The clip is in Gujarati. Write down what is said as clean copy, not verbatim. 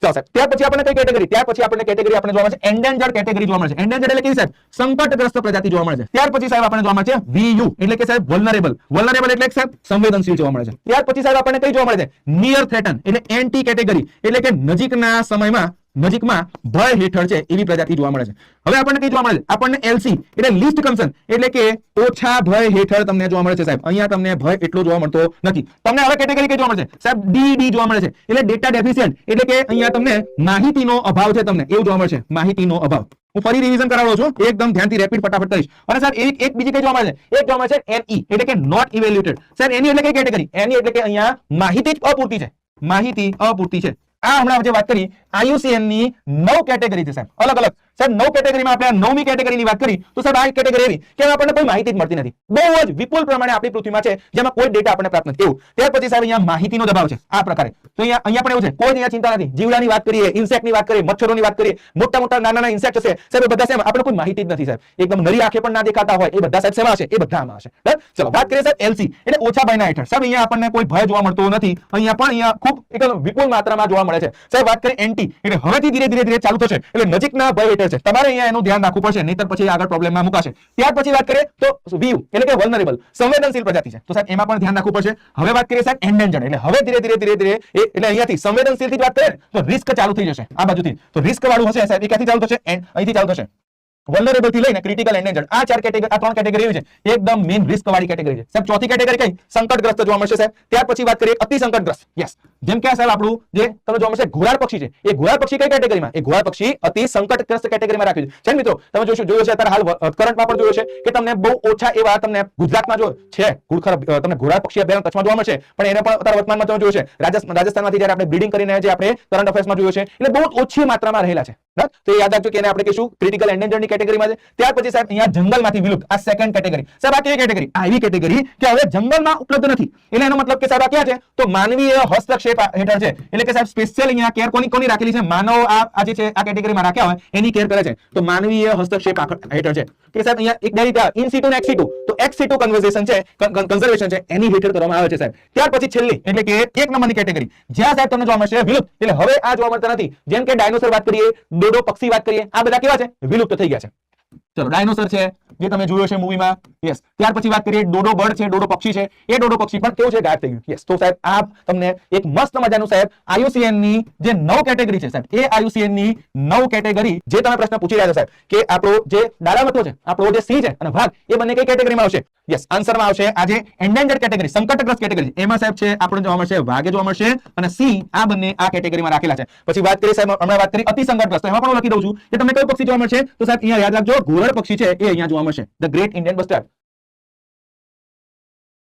ચાલો સાહેબ ત્યાર પછી આપણને કઈ કેટેગરી આપણે જોવા મળશે એન્ડેન્જર્ડ કેટેગરી જોવા મળશે એન્ડેન્જર્ડ એટલે કેવી સાહેબ સંકટગ્રસ્ત પ્રજાતિ જોવા મળે છે ત્યાર પછી સાહેબ આપણને જોવા મળે છે VU એટલે કે સાહેબ વલ્નરેબલ એટલે કે સાહેબ સંવેદનશીલ જોવા મળે છે ત્યાર પછી સાહેબ આપણને કઈ જોવા મળે છે નિયર થ્રેટન એટલે એન્ટી કેટેગરી એટલે કે નજીકમાં ભય હેઠળ છે એવી પ્રજાતિ જોવા મળે છે હવે આપણને કઈ જોવા મળે છે આપણને LC એટલે લીસ્ટ કન્સર્ન એટલે કે ઓછા ભય હેઠળ તમને જોવા મળે છે સાહેબ અહીંયા તમને ભય એટલો જોવા મળતો નથી તમને હવે કેટેગરી કઈ જોવા મળે છે સાહેબ DD જોવા મળે છે એટલે ડેટા ડેફિશિયન્ટ એટલે કે અહીંયા તમને માહિતીનો અભાવ છે તમને એવું જોવા મળે છે માહિતીનો અભાવ હું ફરી રિવિઝન કરાવું છું એકદમ ધ્યાનથી રેપિડ ફટાફટ કરીશ અને સાહેબ એક બીજી કઈ જોવા મળે છે એક જોવા મળે છે NE એટલે કે નોટ ઇવેલ્યુએટેડ સાહેબ એની એટલે કઈ કેટેગરી એની એટલે કે અહીંયા માહિતી જ અપૂરતી છે માહિતી અપૂરતી છે આ હમણાં જે વાત કરી IUCN ની 9 કેટેગરી છે સાહેબ અલગ સાહેબ 9 કેટેગરીમાં આપણે 9મી કેટેગરીની વાત કરી તો સાહેબ આ કેટેગરી એવી કે આપણને કોઈ માહિતી જ મળતી નથી બહુ જ વિપુલ પ્રમાણે આપણી પૃથ્વીમાં છે જેમાં કોઈ ડેટા આપણને પ્રાપ્ત નથી એવું ત્યાર પછી સાહેબ અહીંયા માહિતીનો દબાવ છે આ પ્રકારે તો અહીંયા પણ એવું છે કોઈ અહીંયા ચિંતા નથી જીવડાની વાત કરીએ ઇન્સેક્ટની વાત કરીએ મચ્છરોની વાત કરીએ મોટા નાના ઇન્સેક્ટ છે સાહેબ બધા સેમ આપણે કોઈ માહિતી જ નથી સાહેબ એકદમ નરી આંખે પણ ના દેખાતા હોય એ બધા સાહેબ સેવા છે એ બધા આમાં હશે બરાબર ચલો વાત કરીએ સાહેબ LC એટલે ઓછા ભયના હેઠળ સાહેબ અહીંયા આપણને કોઈ ભય જોવા મળતો નથી અહીંયા ખૂબ એકદમ વિપુલ માત્રામાં જોવા મળે છે સાહેબ વાત કરીએ NT એટલે હવેથી ધીરે ચાલુ થશે એટલે નજીકના ભય હેઠળ છે તમારે અહીંયા એનું ધ્યાન રાખવું પડશે નહીતર પછી આગળ પ્રોબ્લેમમાં મુકાશે ત્યાર પછી વાત કરીએ તો VU એટલે કે વલ્નરેબલ સંવેદનશીલ પ્રજાતિ છે તો સાહેબ એમાં પણ ધ્યાન રાખવું પડશે હવે વાત કરીએ સાહેબ એન્ડેન્જર્ડ એટલે હવે ધીરે એટલે અહીંયાથી સંવેદનશીલ થી વાત કરીએ તો રિસ્ક ચાલુ થઈ જશે આ બાજુથી તો રિસ્ક વાળું હશે સાહેબ એ ક્યાંથી ચાલુ થશે અહીંથી ચાલુ થશે વલ્નરેબલ થી લઈને ક્રિટિકલ એન્ડેન્જર્ડ આ ત્રણ કેટેગરી એવી છે એકદમ મેઇન રિસ્ક વાળી કેટેગરી છે સાહેબ ચોથી કેટેગરી કઈ સંકટગ્રસ્ત જોવા મળશે સાહેબ ત્યાર પછી વાત કરીએ અતિ સંકટગ્રસ્ત યસ જેમ કે સાહેબ આપણું જે તમને જોવા મળશે ઘોડાળ પક્ષી છે એ ઘોડાળ પક્ષી કઈ કેટેગરીમાં એ ઘોડાળ પક્ષી અતિ સંકટગ્રસ્ત કેટેગરીમાં રાખ્યું છે મિત્રો તમે જોયું છે અત્યારે હાલ કરંટમાં પણ જોયું છે કે તમને બહુ ઓછા એવા તમને ગુજરાતમાં જો છે તમને ઘોડાળ પક્ષી અભયારણ્ય કચ્છમાં જોવા મળશે પણ એને પણ અત્યારે વર્તમાનમાં તમે જોયું છે રાજસ્થાનમાંથી જ્યારે આપણે બ્રીડિંગ કરીને જે આપણે કરંટ અફેર્સમાં જોયું છે એટલે બહુ ઓછી માત્રામાં રહેલા છે તો એ યાદ રાખજો કે એને આપણે કહીશું ક્રિટિકલ એન્ડેન્જર્ડની કેટેગરીમાં છે ત્યાર પછી સાહેબ અહીંયા જંગલમાંથી વિલુપ્ત આ સેકન્ડ કેટેગરી સાહેબ આ કેવી કેટેગરી આ એવી કેટેગરી કે હવે જંગલમાં ઉપલબ્ધ નથી એટલે એનો મતલબ કે સાહેબ આ ક્યાં છે તો માનવીય હસ્તક્ષેપ હેઠળ છે એટલે કે સાહેબ સ્પેશિયલ અહીંયા કેર કોની રાખેલી છે માનવ આ જે છે આ કેટેગરીમાં રાખ્યા હોય એની કેર કરે છે તો માનવીય હસ્તક્ષેપ હેઠળ છે કે સાહેબ અહીંયા એક ડેરી ઇન સિટુ ને એક્સ સિટુ તો એક્સ સિટુ કન્ઝર્વેશન છે એની હેઠળ કરવામાં આવે છે સાહેબ ત્યાર પછી છેલ્લી એટલે કે એક નંબરની કેટેગરી જ્યાં સાહેબ તમને જોવા મળશે વિલુપ્ત એટલે હવે આ જોવા મળતા નથી જેમ કે ડાયનોસર વાત કરીએ ડોડો પક્ષી વાત કરીએ આ બધા કેવા છે વિલુપ્ત થઈ ગયા છે ચલો ડાયનોસર છે જે તમે જોયો છે મૂવીમાં યસ ત્યાર પછી વાત કરીએ ડોડો બર્ડ છે ડોડો પક્ષી છે એ ડોડો પક્ષી પણ કેવું છે ગાયબ થઈ ગયું યસ તો સાહેબ આ તમને એક મસ્ત મજાનું સાહેબ IUCN ની જે 9 કેટેગરી છે સાહેબ એ IUCN ની 9 કેટેગરી જે તમે પ્રશ્ન પૂછી રહ્યા છો સાહેબ કે આપણો જે ડાળાવટો છે આપણો જે સિંહ છે અને વાઘ એ બંને કઈ કેટેગરીમાં આવશે યસ આન્સરમાં આવશે આ જે એન્ડેન્જર્ડ કેટેગરી સંકટગ્રસ્ત કેટેગરી એમાં સાહેબ છે આપણને જોવા મળશે વાઘે જોવા મળશે અને સિંહ આ બંને આ કેટેગરીમાં રાખેલા છે પછી વાત કરીએ સાહેબ હમણાં વાત કરી અતિ સંકટગ્રસ્ત એમાં પણ લખી દઉં છું કે તમને કયું પક્ષી જોવા મળશે તો સાહેબ અહીંયા યાદ રાખજો ઘોરડ પક્ષી છે એ અહીંયા જોવા મળશે ધ ગ્રેટ ઇન્ડિયન બસ્ટર્ડ